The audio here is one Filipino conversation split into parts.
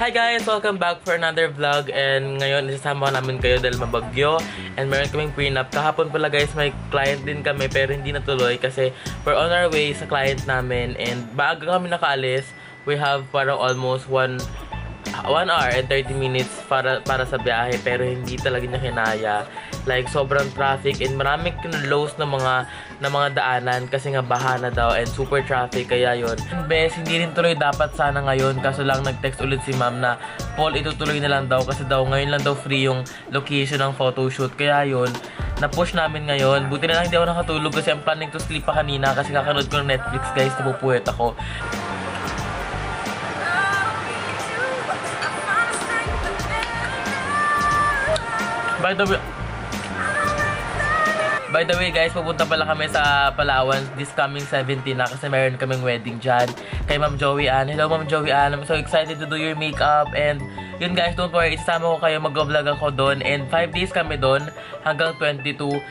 Hi guys! Welcome back for another vlog and ngayon isasama namin kayo dahil mabagyo and meron kaming prenup. Kahapon pala guys may client din kami pero hindi natuloy kasi we're on our way sa client namin and bago kami nakaalis, we have parang almost 1 hour and 30 minutes para sa biyahe pero hindi talaga niya kinaya. Like sobrang traffic and maraming kinlows na mga daanan kasi nga baha na daw and super traffic kaya yun. Bes, hindi rin tuloy dapat sana ngayon kaso lang nag-text ulit si ma'am na Paul itutuloy na lang daw kasi daw ngayon lang daw free yung location ng photoshoot kaya yun na-push namin ngayon. Buti na lang hindi ako nakatulog kasi I'm planning to sleep pa kanina kasi kakanood ko ng Netflix guys, napupuwet ako. By the way guys, pupunta pala kami sa Palawan this coming 17 na kasi mayroon kaming wedding dyan kay Ma'am Joey Ann. Hello Ma'am Joey Ann, I'm so excited to do your makeup and yun guys, don't worry, isama ko kayo, mag-vlog ako doon and 5 days kami doon hanggang 22.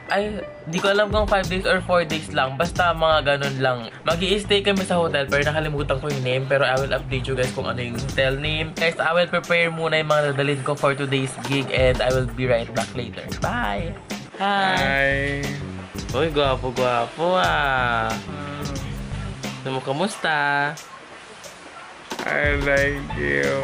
Ay, di ko alam kung 5 days or 4 days lang. Basta mga ganun lang. Mag-i-stay kami sa hotel pero nakalimutan ko yung name. Pero I will update you guys kung ano yung hotel name. Guys, I will prepare muna yung mga dadalhin ko for today's gig and I will be right back later. Bye! Hi! Uy, gwapo ah! Ano mo, kamusta? I like you.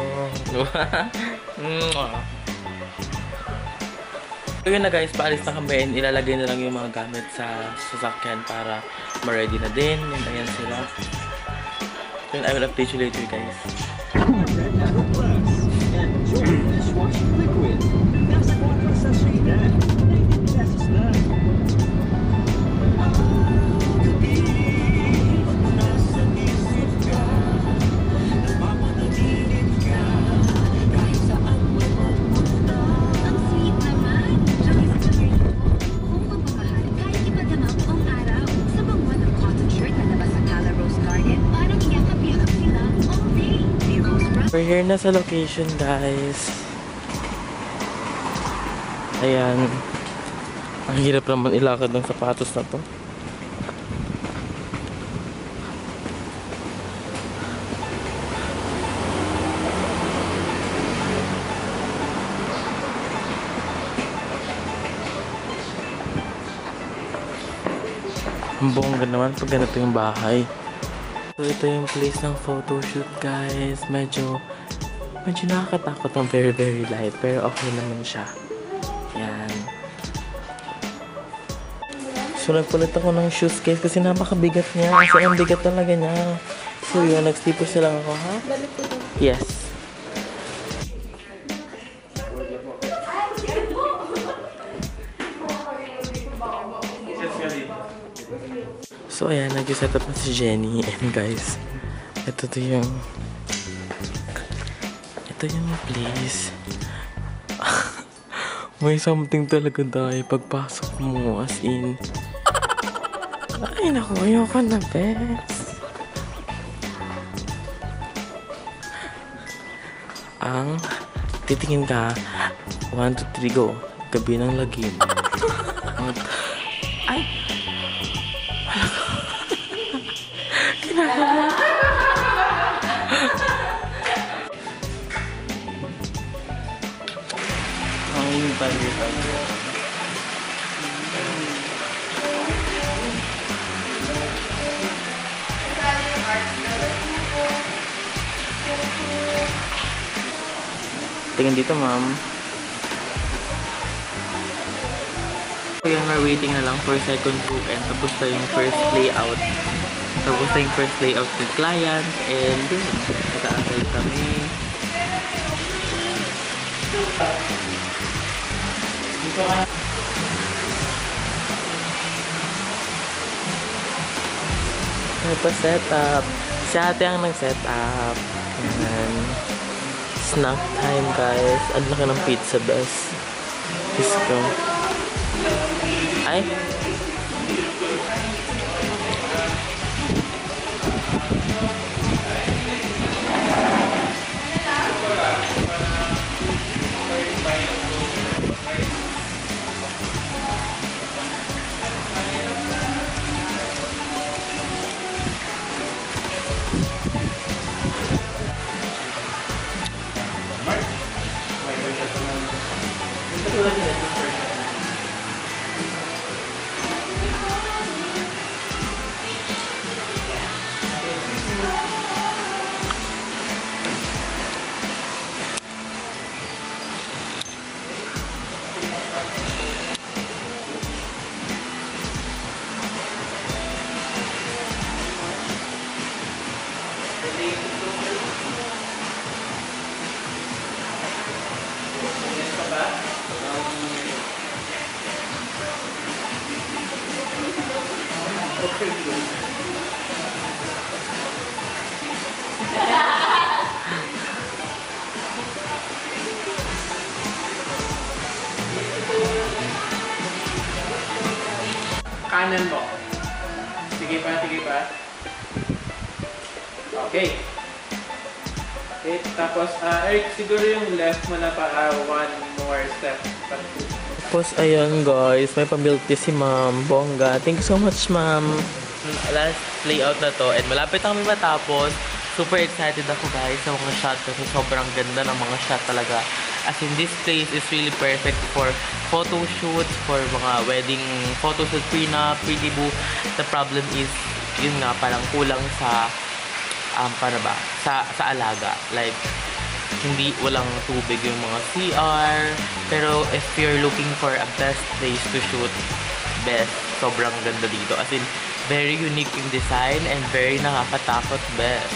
So yun na guys, paalis na kami and ilalagay na lang yung mga gamit sa sasakyan para ma-ready na din. And ayan sila. Then I will update you later guys. We're here na sa location guys. Ayan. Ang hirap naman ilakad ng sapatos na to. Ang bongga naman pag ganito yung bahay. So, ito yung place ng photoshoot, guys. Medyo nakakatakot ng very light. Pero okay naman siya. Yan. So, nagpalit ako ng shoes, guys. Kasi napakabigat niya. Kasi ang bigat talaga niya. So, yun. Nag-slippers lang ako, ha? Yes. So ayan, nag-set up na si Jenny and guys, ito yung place. May something talaga dahil pagpasok mo as in. Ay naku, ayoko na bes. Ang titingin ka 1, 2, 3 go, gabi ng lagim. Ay tingin dito, ma'am. So yan, we're waiting na lang for second book and tapos na yung first layout. Tapos na yung first layout ng client and yun, nag-aantay kami. Nagpa-setup. Si ate ang nag-setup. And snack time guys. Ang laki ng pizza best. Disco. Ay! kanan mo. Sige pa, sige pa. Okay. Okay, tapos, Eric, siguro yung left mo na pa, one more step. Tapos, ayan guys, may pamilti si Ma'am. Bongga. Thank you so much, Ma'am. Last layout na to, and malapit na kami matapos. Super excited ako guys sa mga shot kasi sobrang ganda ng mga shot talaga. As in, this place is really perfect for photo shoots, for mga wedding photoshoot, prenup, pretty boo. The problem is, yun nga, parang kulang sa, paano ba? Sa alaga. Like, walang tubig yung mga CR. Pero if you're looking for a best place to shoot, best, sobrang ganda dito. As in, very unique yung design and very nakakatakot, best.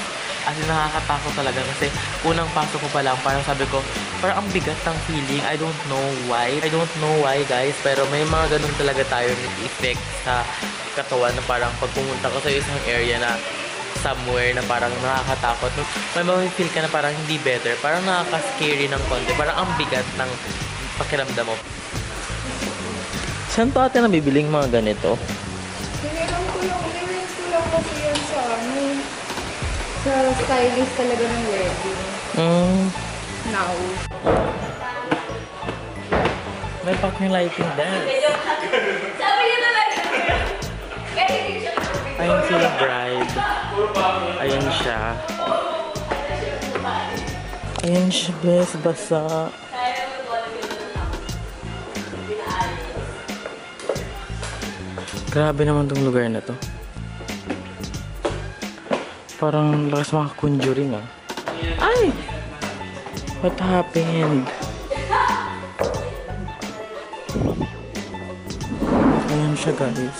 As in, nakakatakot talaga kasi unang pasok ko pa lang, parang sabi ko, parang ang bigat ng feeling. I don't know why guys, pero may mga ganun talaga tayo effect sa katawan na parang pag pumunta ko sa isang area na somewhere na parang nakakatakot, may ma-feel ka na parang hindi better, parang nakaka-scary ng konti, parang ang bigat ng pakiramdam mo. Saan to ate nabibiling mga ganito? Hiniram ko lang kasi yan sa stylist talaga ng wedding. Now. May parking lighting dance. Sabi niya talaga. Ayun sila bride. Ayun siya. Ayun siya, bes, basa. Grabe naman tong lugar na to. Parang lakas mga conjuring ah. Ay! What happened? Ayan siya guys.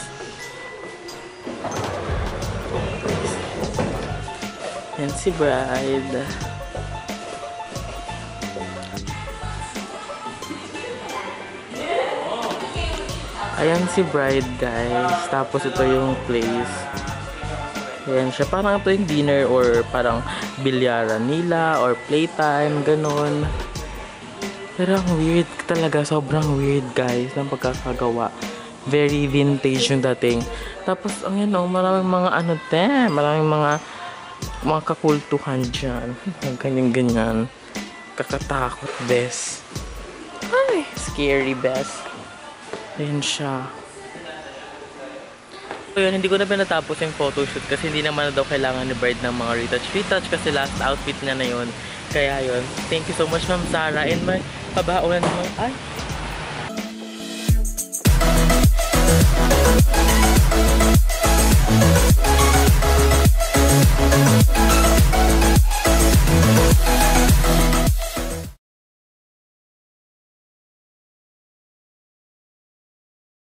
Yan si bride. Ayan si bride guys. Tapos ito yung place. Ayan siya. Parang ito yung dinner or parang bilyaran nila or playtime, ganun. Pero ang weird talaga. Sobrang weird guys ng pagkakagawa. Very vintage yung dating. Tapos ang yan o, maraming mga maraming mga kakultuhan dyan. Ganyan-ganyan. Kakatakot, bes. Ay, scary, bes. Ayan siya. So yun, hindi ko na pinatapos yung photoshoot kasi hindi naman na daw kailangan ni bride ng mga retouch kasi last outfit niya na yun. Kaya yun, thank you so much Ma'am Sarah, and may pabaon naman. Ay,